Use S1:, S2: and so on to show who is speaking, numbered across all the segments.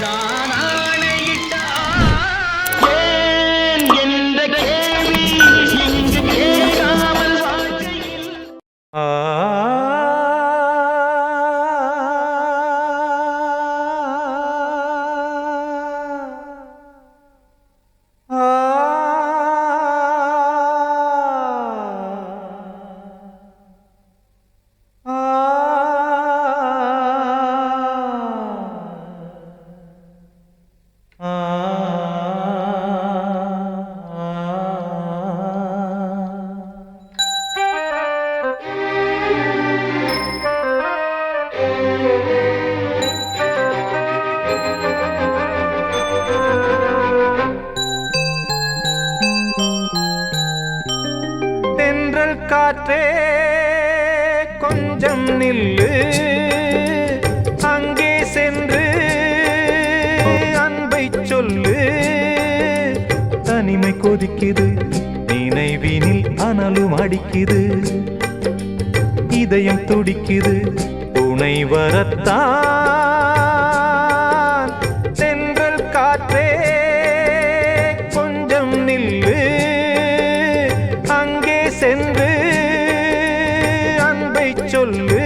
S1: நான் ஆணையிட்டான் ஏன் என்ற கேள்வி இங்கு கேட்காமல் வாழ்க்கையில்
S2: காற்றே கொஞ்சம் நில்லு அங்கே சென்று அன்பை சொல்லு தனிமை கொதிக்குது நினைவினில் அனலும் அடிக்குது இதயம் துடிக்குது துணை வரத்தான் தென்றல் காற்றே கொஞ்சம் நில்லு அங்கே சென்று அன்பை சொல்லு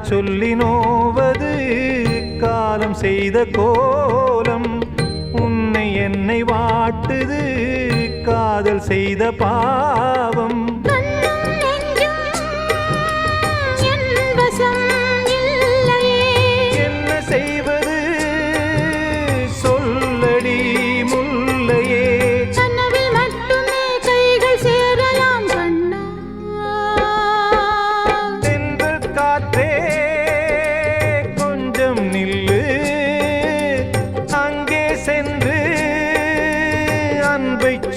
S2: சொல்லி நோவது காலம் செய்த கோலம் உன்னை என்னை வாட்டுது காதல் செய்த பாவம் என்ன செய்வது சொல்லடி முல்லையே
S3: கனவில் மட்டுமே கைகள் சேரலாம் கண்ணா
S2: தென்றல் காற்றே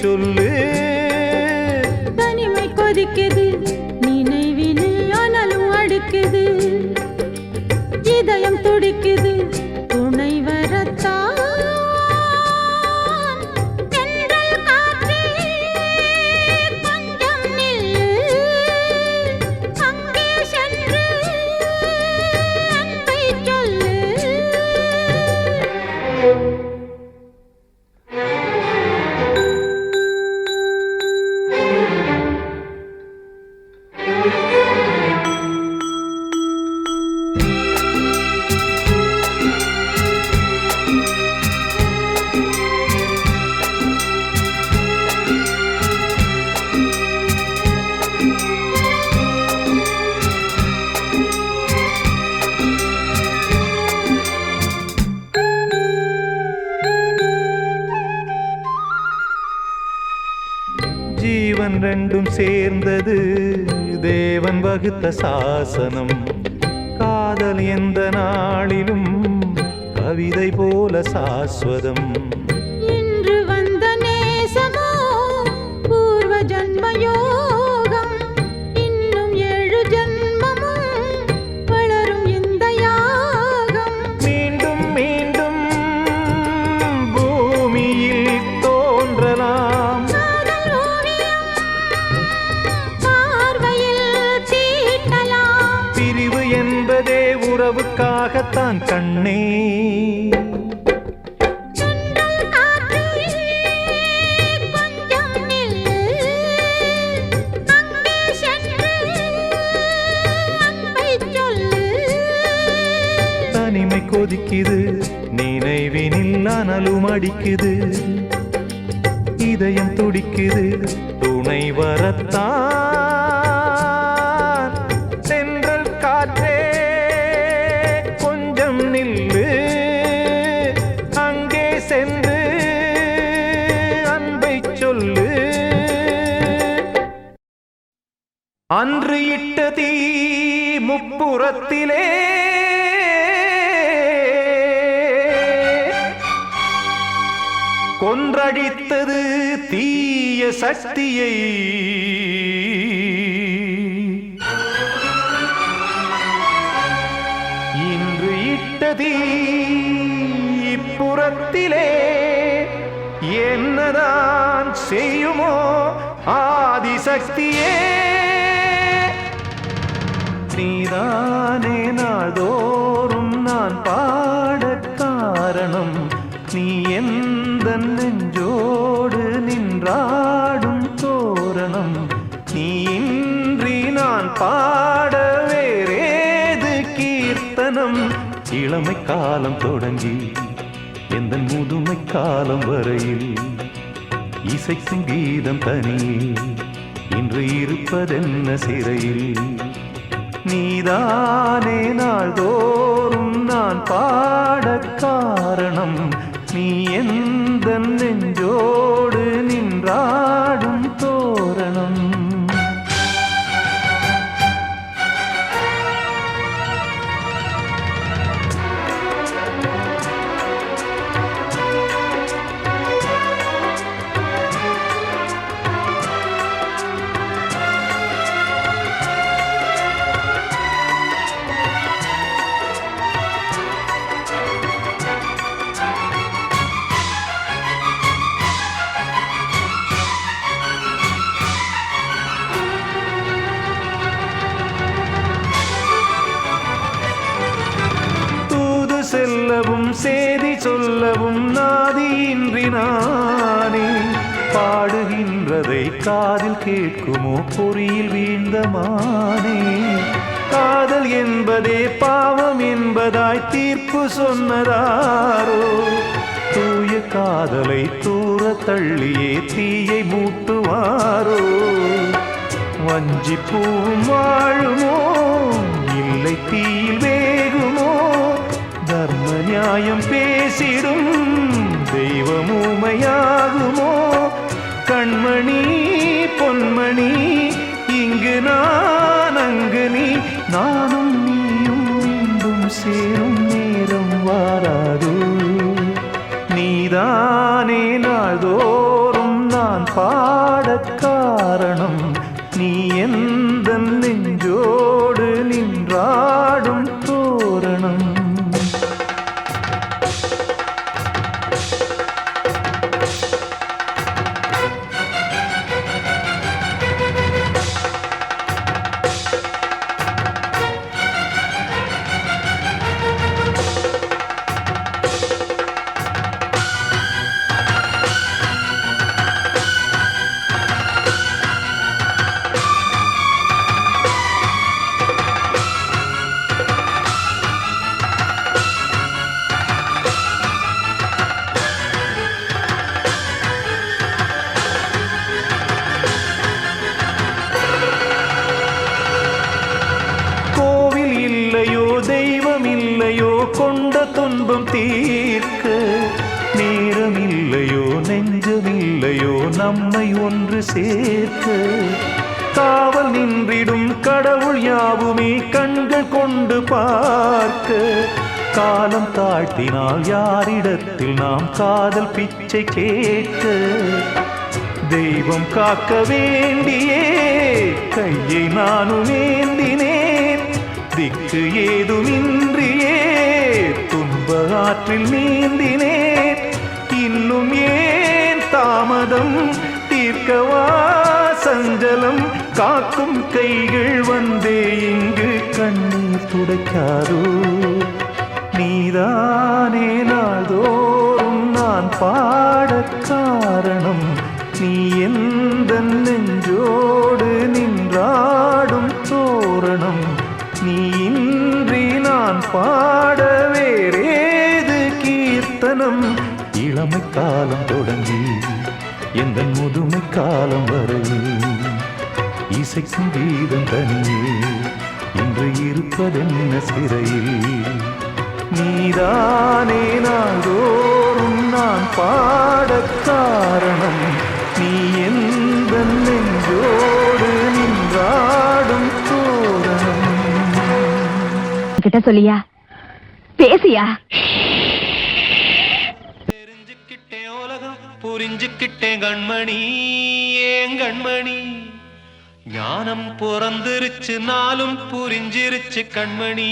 S2: சொல்லு
S3: தனிமை கொதிக்குது நினைவினில் அனலும் அடிக்குது இதயம் துடிக்குது துணை வரத்தான் தென்றல் காற்றே கொஞ்சம் நில்லு அங்கே சென்று அன்பை சொல்லு
S2: ஜீவன் ரெண்டும் சேர்ந்தது தேவன் வகுத்த சாசனம் காதல் எந்த நாளிலும் கவிதை போல சாஸ்வதம்
S3: இன்று வந்த நேசமோ பூர்வ ஜன்ம யோகம் இன்னும் 7 ஜன்மமும் வளரும் இந்த யாகம்
S2: மீண்டும் மீண்டும் பூமியில் தோன்றலாம் என்பதே உறவுக்காகத்தான் கண்ணே தனிமை கொதிக்குது நினைவினில் அனலும் அடிக்குது இதயம் துடிக்குது துணை வரத்தான் தென்றல் காற்றே கொஞ்சம் நில்லு அங்கே சென்று அன்பை சொல்லு அன்று இட்ட தீ முப்புறத்திலே கொன்றடித்தது தீய சக்தியை. இன்று இட்ட தீ இப்புறத்திலே என்னதான் செய்யுமோ ஆதிசக்தியே. நீதானே நாள்தோறும் நான் பாட காரணம், நீ எந்த நெஞ்சோடு நின்றாடும் தோரணம். நீ இன்றி நான் பாட வேறேது கீர்த்தனம். இளமை காலம் தொடங்கி எந்த முதுமை காலம் வரையில் இசைக்கும் கீதம் தனியே இன்று இருப்பதென்ன சிறையில். நீதானே நாள்தோறும் நான் பாட காரணம், நீ எந்த நெஞ்சோடு நின்றாடும் தோரணம். செல்லவும் சேதி சொல்லவும் நாதியின்றி நானே பாடுகின்றதை காதில் கேட்குமோ பொறியில் வீழ்ந்த மானே. காதல் என்பதே பாவம் என்பதாய் தீர்ப்பு சொன்னதாரோ, தூய காதலை தூர தள்ளியே தீயை மூட்டுவாரோ. வஞ்சிப்பூவும் வாழுமோ இல்லை தீயில் வேகுமோ, தர்ம நியாயம் பேசிடும் தெய்வம் ஊமையாகுமோ. கண்மணி பொன்மணி இங்கு நான் அங்கு நீ, நானும் நீயும் மீண்டும் சேரும் நேரம் வாராதோ. நீதானே நாள்தோறும் நான் பாட காரணம், நீ எந்த நெஞ்சோடு நின்றாடும் தோரணம். தெய்வம் இல்லையோ கொண்ட துன்பம் தீர்க்க, நேரம் இல்லையோ நெஞ்சமில்லையோ நம்மை ஒன்று சேர்க்க. காவல் நின்றிடும் கடவுள் யாவுமே கண்கள் கொண்டு பார்க்க. காலம் தாழ்த்தினால் யாரிடத்தில் நாம் காதல் பிச்சை கேட்க. தெய்வம் காக்க வேண்டியே கையை நானும் ஏந்தினேன், திக்கு ஏதுமின்றியே துன்ப ஆற்றில் நீந்தினேன். இன்னும் ஏன் தாமதம் தீர்க்கவா சஞ்சலம், காக்கும் கைகள் வந்தே இங்கு கண்ணீர் துடைக்காதோ. நீதானே நாள்தோறும் நான் பாட காரணம், நீ எந்த நெஞ்சோடு நின்றாடும் தோரணம். நீ இன்றி நான் பாட வேறேது கீர்த்தனம். இளமை காலம் தொடங்கி எந்த முதுமை காலம் வரை இசைக்கும் கீதம் தனியே இன்று இருப்பதென்ன சிறையில். நீதானே நாள்தோறும் நான் பாட காரணம், நீ எந்த நெஞ்சோடு நின்றாடும்
S4: கிட்ட சொல்லியா பேசியா
S1: தெரிஞ்சுக்கிட்டேன் உலகம் புரிஞ்சுக்கிட்டேன் கண்மணி ஏன் கண்மணி ஞானம் பிறந்திருச்சு நாளும் புரிஞ்சிருச்சு கண்மணி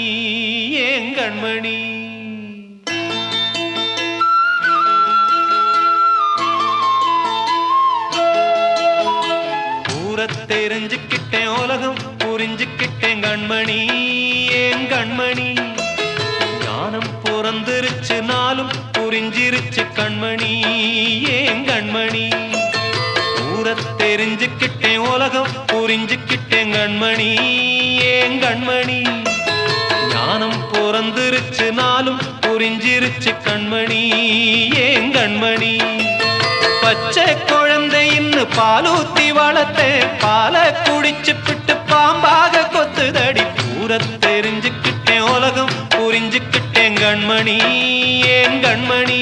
S1: ஏன் கண்மணி தெரிஞ்சுக்கிட்டேன் உலகம் புரிஞ்சுக்கிட்டேன் கண்மணி ஏன் கண்மணி ஞானம் பிறந்திருச்சு நாளும் புரிஞ்சிருச்சு கண்மணி ஏன் கண்மணி தெரிஞ்சுக்கிட்டேன் உலகம் புரிஞ்சுக்கிட்டேன் கண்மணி ஏன் கண்மணி ஞானம் பிறந்திருச்சு நாளும் புரிஞ்சிருச்சு கண்மணி ஏன் கண்மணி பச்சை குழந்தை இன்னு பாலூத்தி வளர்த்தேன் பாலை குடிச்சு பிட்டு பாம்பாக கொத்துதடி தெரிஞ்சுக்கிட்டேன் உலகம் புரிஞ்சுக்கிட்டேன் கண்மணி ஏன் கண்மணி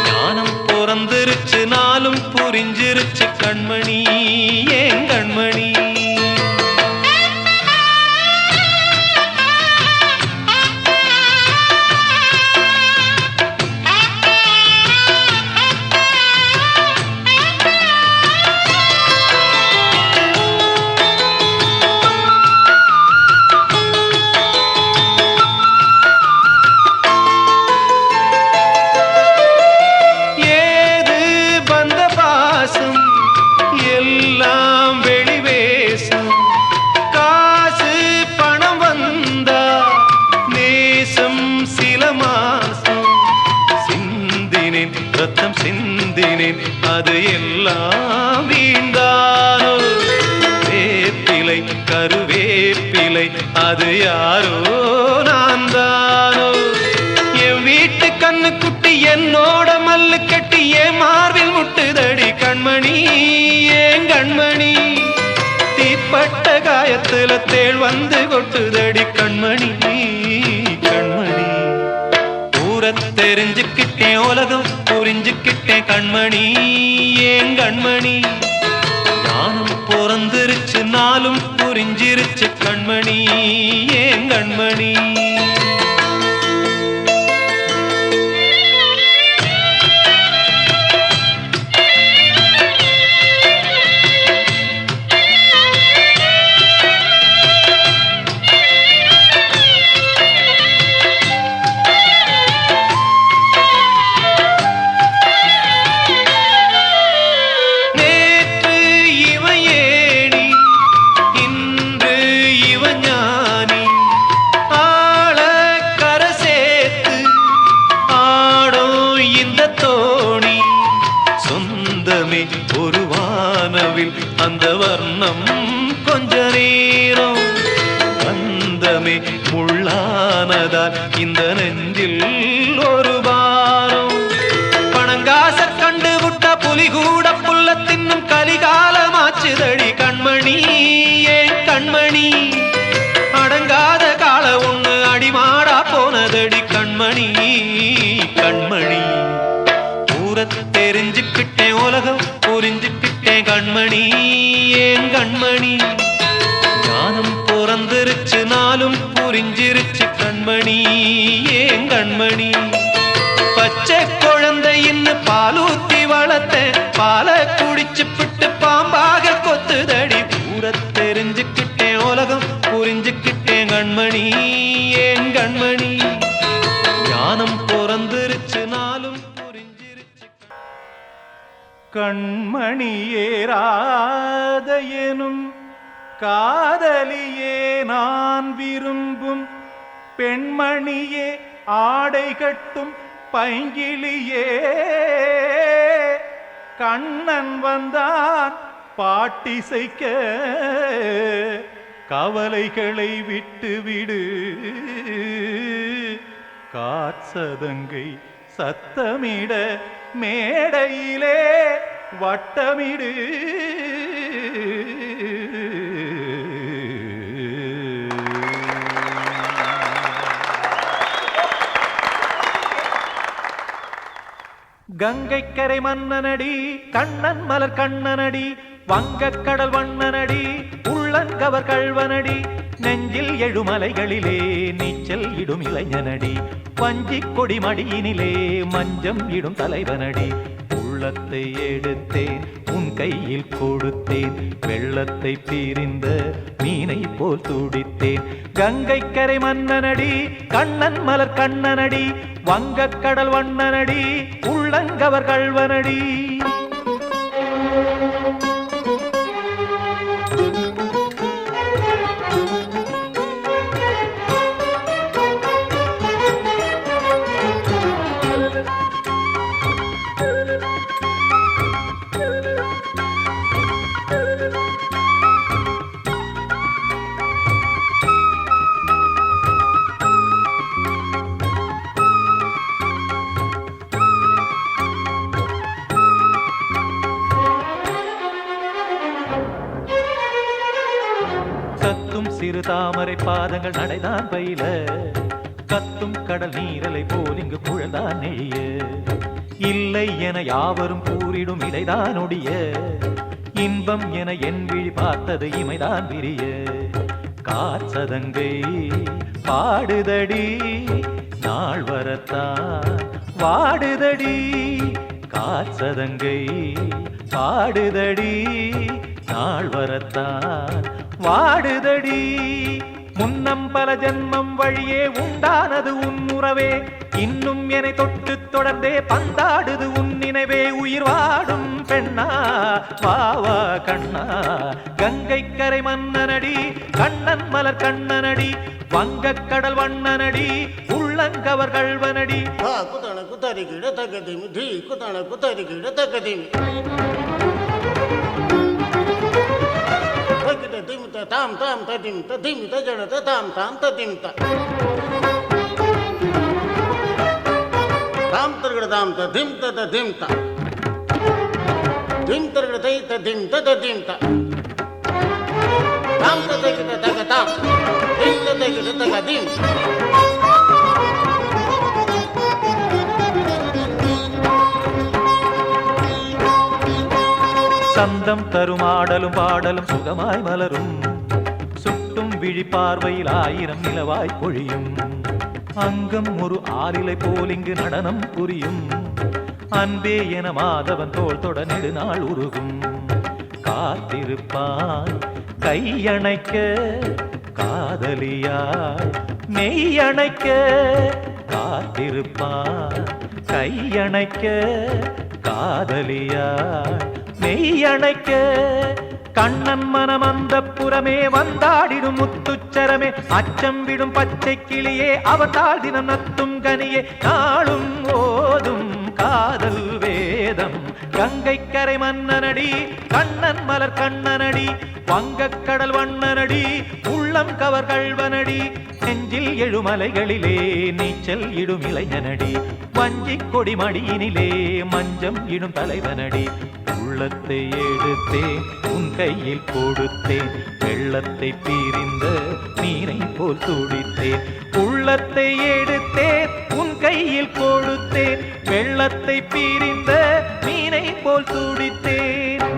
S1: ஞானம் பிறந்திருச்சு நாளும் புரிஞ்சிருச்சு கண்மணி ஏன் கண்மணி அது எல்லாம் வீண்டானோ வேப்பிலை கருவேப்பிலை அது யாரோ நான் தானோ என் வீட்டு கண்ணு குட்டி என்னோட மல்லு கட்டி என் மார்பில் முட்டுதடி கண்மணி ஏன் கண்மணி தீப்பட்ட காயத்துல தேள் வந்து கொட்டுதடி கண்மணி கண்மணி தெரிஞ்சுக்கிட்டேன் உலகம் புரிஞ்சுக்கிட்டேன் கண்மணி ஏன் கண்மணி ஞானம் பிறந்திருச்சு நாளும் புரிஞ்சிருச்சு கண்மணி ஏன் கண்மணி ஒரு வானவில் அந்த வர்ணம் கொஞ்ச நேரம் வந்தமே முள்ளானதால் இந்த நெஞ்சில் ஒரு பாரம் பணங்காச கண்டு விட்ட புலி கூட புல்ல தின்னும் கலிகாலமாச்சுதடி கண்மணி ஏன் கண்மணி அடங்காத கால ஒண்ணு அடிமாடா போனதடி கண்மணி கண்மணி தெரிஞ்சுக்கிட்டேன் உலகம் புரிஞ்சுக்கிட்டேன் கண்மணி ஏன் கண்மணி ஞானம் பிறந்திருச்சு நாளும் புரிஞ்சிருச்சு கண்மணி ஏன் கண்மணி பச்சை குழந்தை இன்னு பாலூத்தி வளர்த்தேன் பாலை குடிச்சு பிட்டு பாம்பாக கொத்துதடி தெரிஞ்சுக்கிட்டேன் உலகம் புரிஞ்சுக்கிட்டேன் கண்மணி ஏன் கண்மணி ஞானம் பிறந்திருச்சு நாளும்
S2: கண்மணியே ராதையெனும் காதலியே நான் விரும்பும் பெண்மணியே ஆடை கட்டும் பைங்கிளியே கண்ணன் வந்தான் பாட்டிசைக்க கவலைகளை விட்டுவிடு காற்சதங்கை சத்தமிட மேடையிலே வட்டமிடு கங்கைக்கரை மன்னனடி கண்ணன் மலர் கண்ணனடி வங்கக்கடல் வண்ணனடி உள்ளங்கவர் கள்வனடி நெஞ்சில் எழுமலைகளிலே நீச்சல் இடும் இளைஞனடி, வஞ்சிக் கொடி மடியினிலே மஞ்சம் இடும் தலைவனடி. உள்ளத்தை எடுத்தேன் உன் கையில் கொடுத்தேன், வெள்ளத்தை பிரிந்த மீனை போல் துடித்தேன். கங்கை கரை மன்னனடி, கண்ணன் மலர் கண்ணனடி, வங்கக் கடல் வண்ணனடி, உள்ளங்கவர் கள்வனடி. கத்தும் சிறு தாமரை பாதங்கள் நடைதான் பயில, கத்தும் கடல் நீரலை போல் இங்கு குழல்தான் நெழிய. இல்லை என யாவரும் கூறிடும் இடைதான் ஒடிய, இன்பம் என என் விழி பார்த்தது இமைதான் விரிய. காற்சதங்கை பாடுதடி நாள் வரத்தான் வாடுதடி, காற்சதங்கை பாடுதடி நாள் வரத்தான் வாடுதடி. முன்னம் பல ஜன்மம் வழியே உண்டானது உன் உறவே, இன்னும் என்னை தொட்டு தொடர்ந்தே பந்தாடுது உன் நினைவே. உயிர் வாடும் பெண்ணா வாவா கண்ணா, கங்கை கரை மன்னனடி, கண்ணன் மலர் கண்ணனடி, வங்கக் கடல் வண்ணனடி, உள்ளங்கவர் கள்வனடி.
S5: குதன குதரி கிட தகதிமி தி குதன குதரி கிட தகதிமி தகிட திமித தாம் தாம் ததிம் ததிம் தஜட தாம் தாம் ததிம் த தாம் தர்கட தாம் ததிம் ததிம் த திம் தர்கட தை ததிம் ததிம் த தாம் தகிட தக தாம் திம் தகிட தகதிம்.
S2: சந்தம் தரும் ஆடலும் பாடலும் சுகமாய் மலரும், சுட்டும் விழி பார்வையில் ஆயிரம் நிலவாய் பொழியும். அங்கம் ஒரு ஆலிலை போல் இங்கு நடனம் புரியும், அன்பே என மாதவன் தோள் தொட நெடுநாள் உருகும். காத்திருப்பான் கையணைக்க காதலியாய் மெய்யணைக்க, காத்திருப்பான் கையணைக்க காதலியாய் மெய்யணைக்க. கண்ணன் மனம் அந்த புறமே வந்தாடிடும் முத்துச்சரமே, அச்சம் விடும் பச்சை கிளியே அவதால் தினம் நத்தும் கனியே. நாளும் ஓதும் காதல் வேதம் கங்கை கரை மன்னனடி, கண்ணன் மலர் கண்ணனடி, வங்கக் கடல் வண்ணனடி, உள்ளம் கவர் கள்வனடி. நெஞ்சில் எழுமலைகளிலே நீச்சல் இடும் இளைஞனடி, வஞ்சிக் கொடி மடியினிலே மஞ்சம் இடும் தலைவனடி. உள்ளத்தை எடுத்தேன் உன் கையில் கொடுத்தேன், வெள்ளத்தை பிரிந்த மீனை போல் துடித்தேன். உள்ளத்தை எடுத்தேன் உன் கையில் கொடுத்தேன், வெள்ளத்தை பிரிந்த மீனை போல் துடித்தேன்.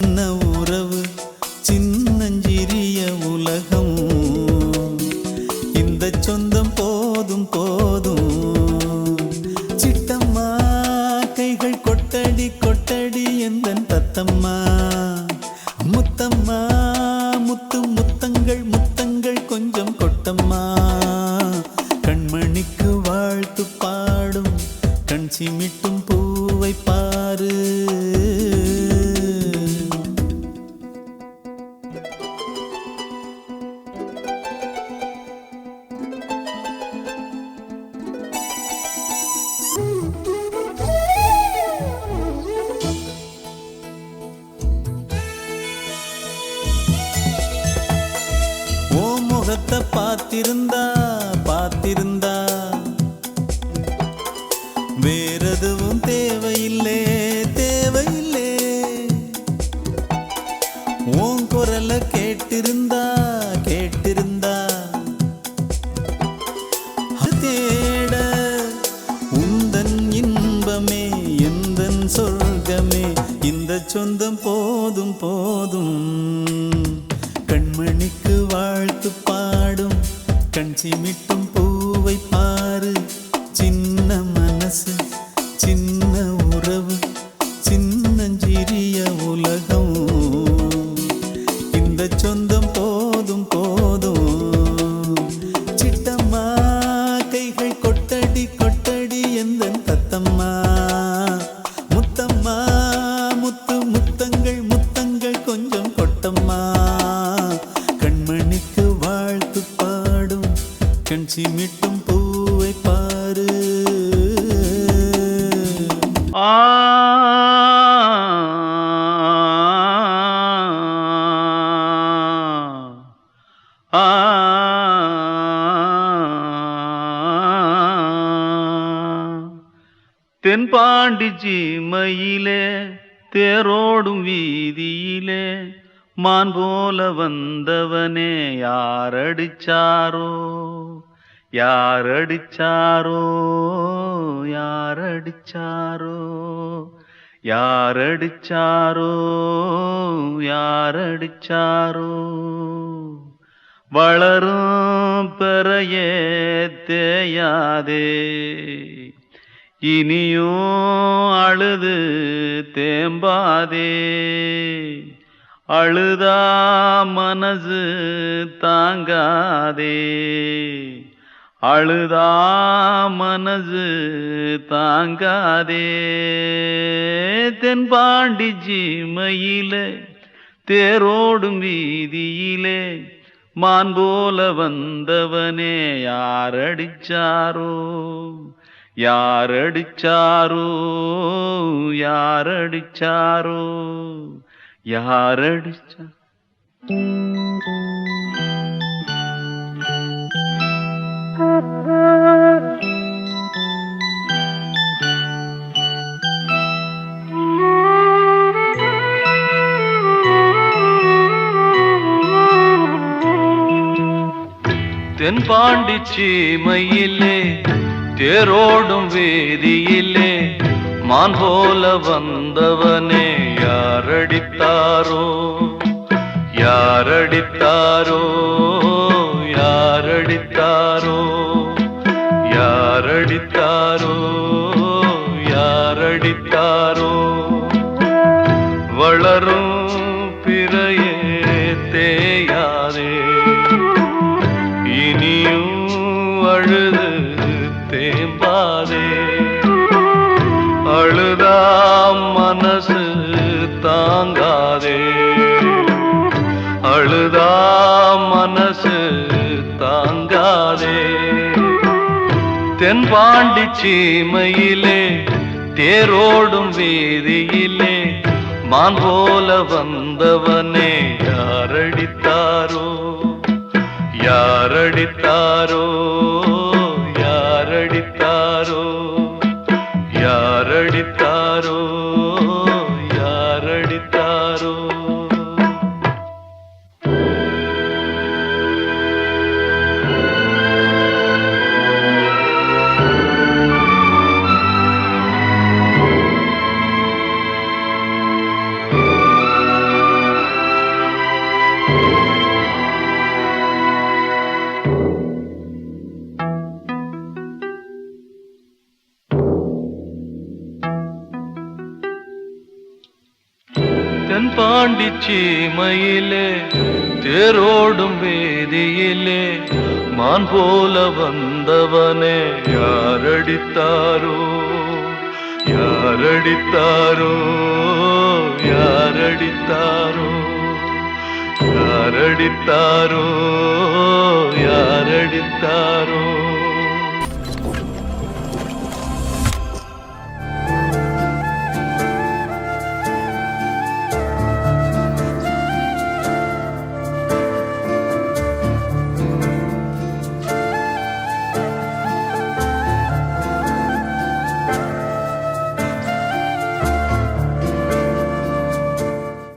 S6: சின்ன உறவு சின்னஞ்சிறிய உலகம் இந்த சொந்தம் போதும் போதும் சிட்டம்மா கைகள் கொட்டடி கொட்டடி எந்தன் தத்தம்மா முத்தம்மா முத்து முத்தங்கள் முத்தங்கள் கொஞ்சம் கொட்டம்மா கண்மணிக்கு வாழ்த்து பாடும் கண் சிமிட்டும் பூவை பாரு முகத்தை பார்த்திருந்தா பார்த்திருந்தா வேறெதுவும் தேவையில்லை தேவையில்லை உன் குரலை கேட்டிருந்தா கேட்டிருந்தா தேட உந்தன் இன்பமே எந்தன் சொர்க்கமே இந்த சொந்தம் போதும் போதும் கண்மணிக்கு வாழ்த்து பாடும் கண் சிமிட்டும் பூவை பாரு சின்ன மனசு சின்ன உறவு சின்னஞ்சிறிய உலகம் இந்த சொந்தம் போதும் போதும் சிட்டம்மா கைகள் கொட்டடி கொட்டடி எந்தன் தத்தம்மா முத்தம்மா முத்து முத்தங்கள் முத்தங்கள் கொஞ்சம் கொட்டம்மா கண்மணிக்கு வாழ்த்து பாடும் கண் சிமிட்டும் பூவை பாரு
S2: தென்பாண்டி சீமையிலே தேரோடும் வீதியிலே மான் போல வந்தவனே யாரடிச்சாரோ யாரடிச்சாரோ யாரடிச்சாரோ யாரடிச்சாரோ யாரடிச்சாரோ வளரும் பெறையே தேயாதே இனியும் அழுது தேம்பாதே அழுதா மனசு தாங்காதே அழுதா மனசு தாங்காதே தென்பாண்டி சீமையிலே தேரோடும் வீதியிலே மான் போல வந்தவனே யாரடிச்சாரோ யாரடிச்சாரோ யாரடிச்சாரோ யாரடிச்சா தென்பாண்டி சீமையிலே தேரோடும் வேதியிலே மான் போல வந்தவனே யாரடித்தாரோ யாரடித்தாரோ யாரடித்தாரோ யாரடித்தாரோ யாரடித்தாரோ வளரும் பிறையே தேயாதே இனியும் அழுது தேம்பாதே அழுதா மனசு தாங்காதே அழுதா மனசு தாங்காதே தென்பாண்டி சீமையிலே தேரோடும் வீதியிலே மான் போல வந்தவனே யாரடித்தாரோ யாரடித்தாரோ யாரடித்தாரோ யாரடித்தாரோ யாரடித்தாரோ
S1: தென்பாண்டி சீமையிலே தேரோடும் வேதியிலே மான் போல வந்தவனே யாரடித்தாரோ யாரடித்தாரோ யாரடித்தாரோ யாரடித்தாரோ யாரடித்தாரோ